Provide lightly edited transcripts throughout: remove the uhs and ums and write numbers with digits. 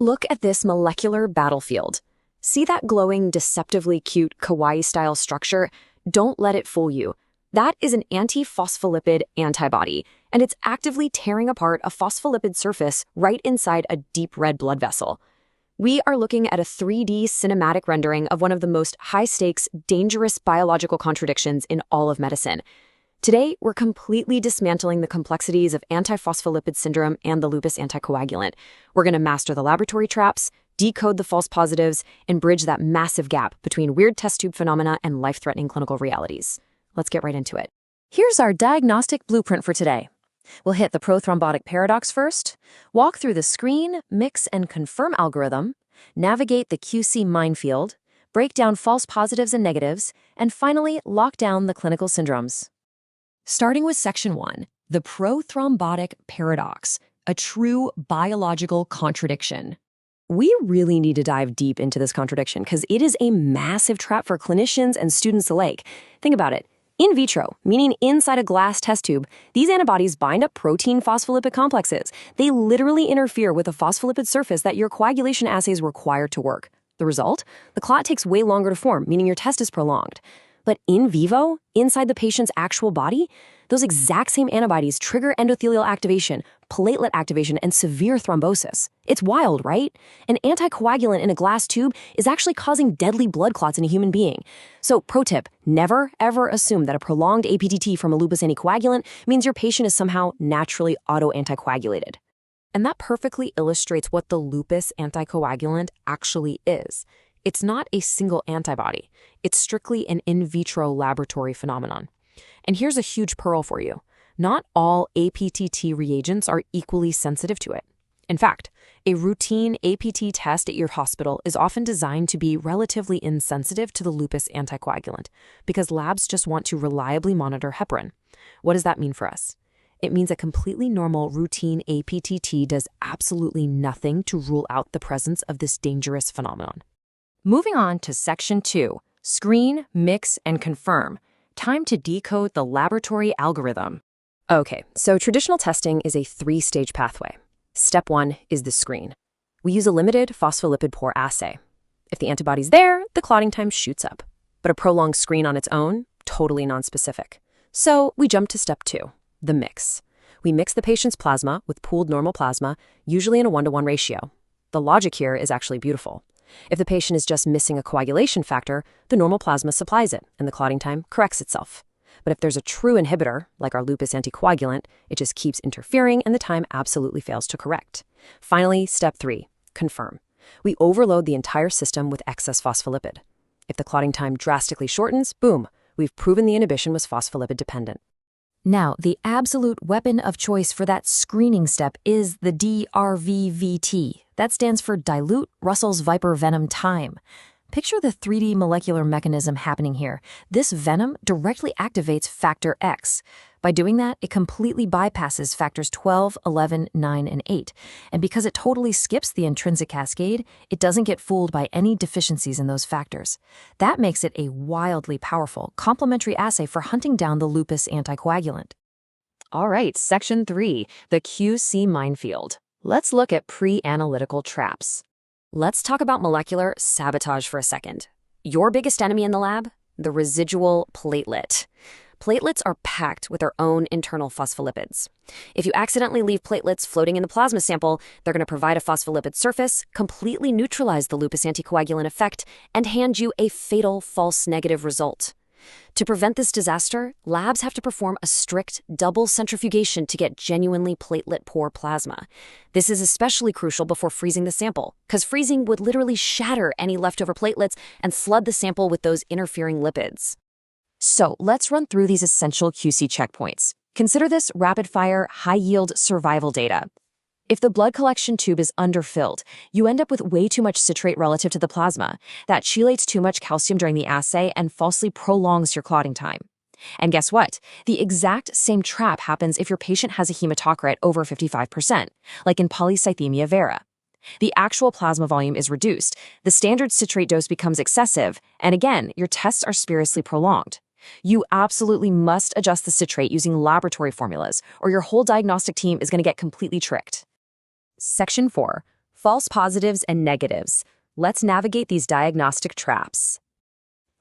Look at this molecular battlefield. See that glowing, deceptively cute kawaii-style structure? Don't let it fool you. That is an antiphospholipid antibody, and it's actively tearing apart a phospholipid surface right inside a deep red blood vessel. We are looking at a 3D cinematic rendering of one of the most high-stakes, dangerous biological contradictions in all of medicine. Today, we're completely dismantling the complexities of antiphospholipid syndrome and the lupus anticoagulant. We're going to master the laboratory traps, decode the false positives, and bridge that massive gap between weird test tube phenomena and life-threatening clinical realities. Let's get right into it. Here's our diagnostic blueprint for today. We'll hit the pro-thrombotic paradox first, walk through the screen, mix, and confirm algorithm, navigate the QC minefield, break down false positives and negatives, and finally lock down the clinical syndromes. Starting with Section 1, the pro-thrombotic paradox, a true biological contradiction. We really need to dive deep into this contradiction because it is a massive trap for clinicians and students alike. Think about it. In vitro, meaning inside a glass test tube, these antibodies bind up protein phospholipid complexes. They literally interfere with the phospholipid surface that your coagulation assays require to work. The result? The clot takes way longer to form, meaning your test is prolonged. But in vivo, inside the patient's actual body, those exact same antibodies trigger endothelial activation, platelet activation, and severe thrombosis. It's wild, right? An anticoagulant in a glass tube is actually causing deadly blood clots in a human being. So, pro tip, never, ever assume that a prolonged APTT from a lupus anticoagulant means your patient is somehow naturally auto-anticoagulated. And that perfectly illustrates what the lupus anticoagulant actually is. It's not a single antibody. It's strictly an in vitro laboratory phenomenon. And here's a huge pearl for you. Not all APTT reagents are equally sensitive to it. In fact, a routine APT test at your hospital is often designed to be relatively insensitive to the lupus anticoagulant because labs just want to reliably monitor heparin. What does that mean for us? It means a completely normal routine APTT does absolutely nothing to rule out the presence of this dangerous phenomenon. Moving on to Section 2, screen, mix, and confirm. Time to decode the laboratory algorithm. Okay, so traditional testing is a 3-stage pathway. Step 1 is the screen. We use a limited phospholipid pore assay. If the antibody's there, the clotting time shoots up. But a prolonged screen on its own, totally nonspecific. So we jump to Step 2, the mix. We mix the patient's plasma with pooled normal plasma, usually in a 1-to-1 ratio. The logic here is actually beautiful. If the patient is just missing a coagulation factor, the normal plasma supplies it, and the clotting time corrects itself. But if there's a true inhibitor, like our lupus anticoagulant, it just keeps interfering and the time absolutely fails to correct. Finally, Step 3, confirm. We overload the entire system with excess phospholipid. If the clotting time drastically shortens, boom, we've proven the inhibition was phospholipid-dependent. Now, the absolute weapon of choice for that screening step is the dRVVT. That stands for dilute Russell's viper venom time. Picture the 3D molecular mechanism happening here. This venom directly activates factor X. By doing that, it completely bypasses factors 12, 11, 9, and 8. And because it totally skips the intrinsic cascade, it doesn't get fooled by any deficiencies in those factors. That makes it a wildly powerful, complementary assay for hunting down the lupus anticoagulant. All right, Section 3, the QC minefield. Let's look at pre-analytical traps. Let's talk about molecular sabotage for a second. Your biggest enemy in the lab? The residual platelet. Platelets are packed with their own internal phospholipids. If you accidentally leave platelets floating in the plasma sample, they're going to provide a phospholipid surface, completely neutralize the lupus anticoagulant effect, and hand you a fatal false negative result. To prevent this disaster, labs have to perform a strict double centrifugation to get genuinely platelet-poor plasma. This is especially crucial before freezing the sample, because freezing would literally shatter any leftover platelets and flood the sample with those interfering lipids. So let's run through these essential QC checkpoints. Consider this rapid-fire, high-yield survival data. If the blood collection tube is underfilled, you end up with way too much citrate relative to the plasma. That chelates too much calcium during the assay and falsely prolongs your clotting time. And guess what? The exact same trap happens if your patient has a hematocrit over 55%, like in polycythemia vera. The actual plasma volume is reduced, the standard citrate dose becomes excessive, and again, your tests are spuriously prolonged. You absolutely must adjust the citrate using laboratory formulas, or your whole diagnostic team is going to get completely tricked. Section 4, False positives and negatives. Let's navigate these diagnostic traps.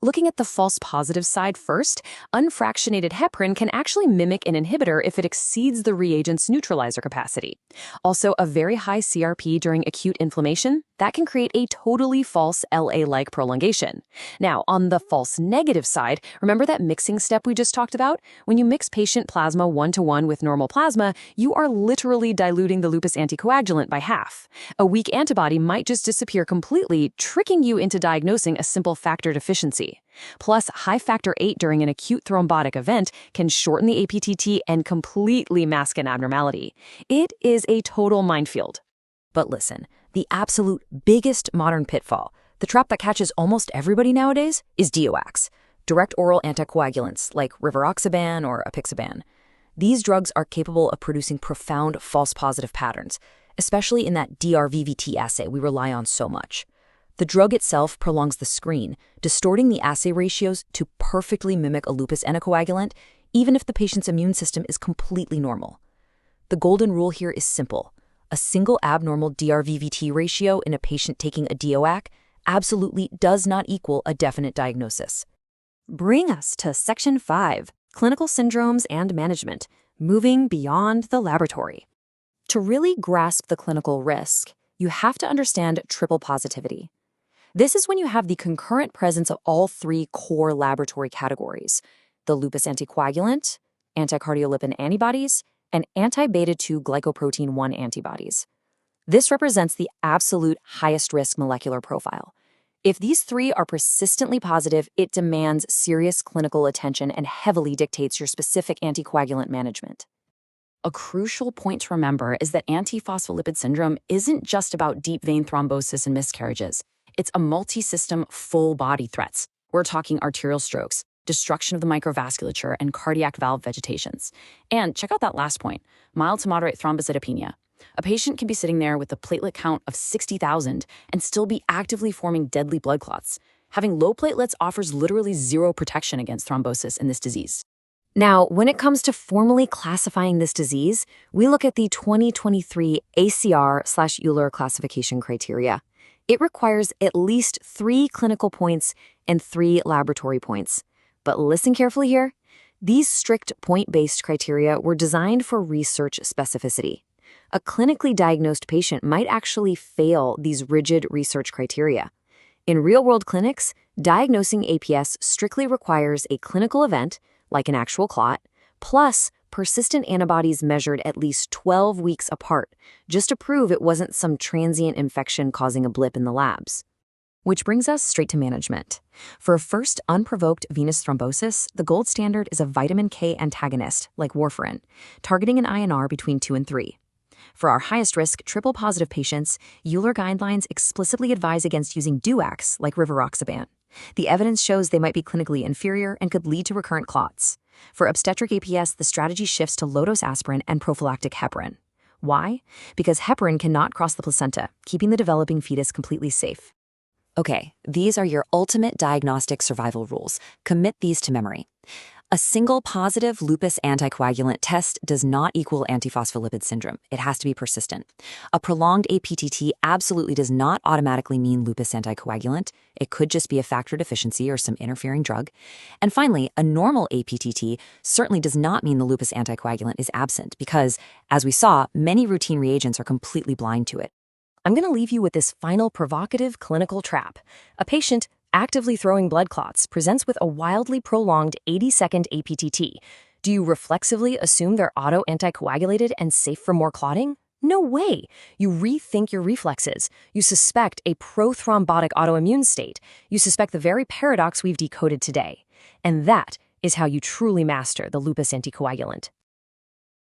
Looking at the false positive side first, unfractionated heparin can actually mimic an inhibitor if it exceeds the reagent's neutralizer capacity. Also, a very high CRP during acute inflammation, that can create a totally false LA-like prolongation. Now, on the false negative side, remember that mixing step we just talked about? When you mix patient plasma 1-to-1 with normal plasma, you are literally diluting the lupus anticoagulant by half. A weak antibody might just disappear completely, tricking you into diagnosing a simple factor deficiency. Plus, high factor VIII during an acute thrombotic event can shorten the APTT and completely mask an abnormality. It is a total minefield. But listen, the absolute biggest modern pitfall, the trap that catches almost everybody nowadays, is DOACs, direct oral anticoagulants like rivaroxaban or apixaban. These drugs are capable of producing profound false positive patterns, especially in that dRVVT assay we rely on so much. The drug itself prolongs the screen, distorting the assay ratios to perfectly mimic a lupus anticoagulant, even if the patient's immune system is completely normal. The golden rule here is simple. A single abnormal dRVVT ratio in a patient taking a DOAC absolutely does not equal a definite diagnosis. Bring us to Section 5, Clinical Syndromes and Management, moving beyond the laboratory. To really grasp the clinical risk, you have to understand triple positivity. This is when you have the concurrent presence of all three core laboratory categories: the lupus anticoagulant, anticardiolipin antibodies, and anti-beta-2 glycoprotein 1 antibodies. This represents the absolute highest risk molecular profile. If these three are persistently positive, it demands serious clinical attention and heavily dictates your specific anticoagulant management. A crucial point to remember is that antiphospholipid syndrome isn't just about deep vein thrombosis and miscarriages. It's a multi-system, full-body threats. We're talking arterial strokes, destruction of the microvasculature, and cardiac valve vegetations. And check out that last point, mild to moderate thrombocytopenia. A patient can be sitting there with a platelet count of 60,000 and still be actively forming deadly blood clots. Having low platelets offers literally zero protection against thrombosis in this disease. Now, when it comes to formally classifying this disease, we look at the 2023 ACR/Euler classification criteria. It requires at least 3 clinical points and 3 laboratory points. But listen carefully here. These strict point-based criteria were designed for research specificity. A clinically diagnosed patient might actually fail these rigid research criteria. In real-world clinics, diagnosing APS strictly requires a clinical event, like an actual clot, plus persistent antibodies measured at least 12 weeks apart, just to prove it wasn't some transient infection causing a blip in the labs. Which brings us straight to management. For a first unprovoked venous thrombosis, the gold standard is a vitamin K antagonist, like warfarin, targeting an INR between 2 and 3. For our highest risk triple positive patients, Euler guidelines explicitly advise against using DOACs like rivaroxaban. The evidence shows they might be clinically inferior and could lead to recurrent clots. For obstetric APS, the strategy shifts to low-dose aspirin and prophylactic heparin. Why? Because heparin cannot cross the placenta, keeping the developing fetus completely safe. Okay, these are your ultimate diagnostic survival rules. Commit these to memory. A single positive lupus anticoagulant test does not equal antiphospholipid syndrome. It has to be persistent. A prolonged APTT absolutely does not automatically mean lupus anticoagulant. It could just be a factor deficiency or some interfering drug. And finally, a normal APTT certainly does not mean the lupus anticoagulant is absent because, as we saw, many routine reagents are completely blind to it. I'm going to leave you with this final provocative clinical trap. A patient actively throwing blood clots presents with a wildly prolonged 80-second APTT. Do you reflexively assume they're auto-anticoagulated and safe for more clotting? No way. You rethink your reflexes. You suspect a pro-thrombotic autoimmune state. You suspect the very paradox we've decoded today. And that is how you truly master the lupus anticoagulant.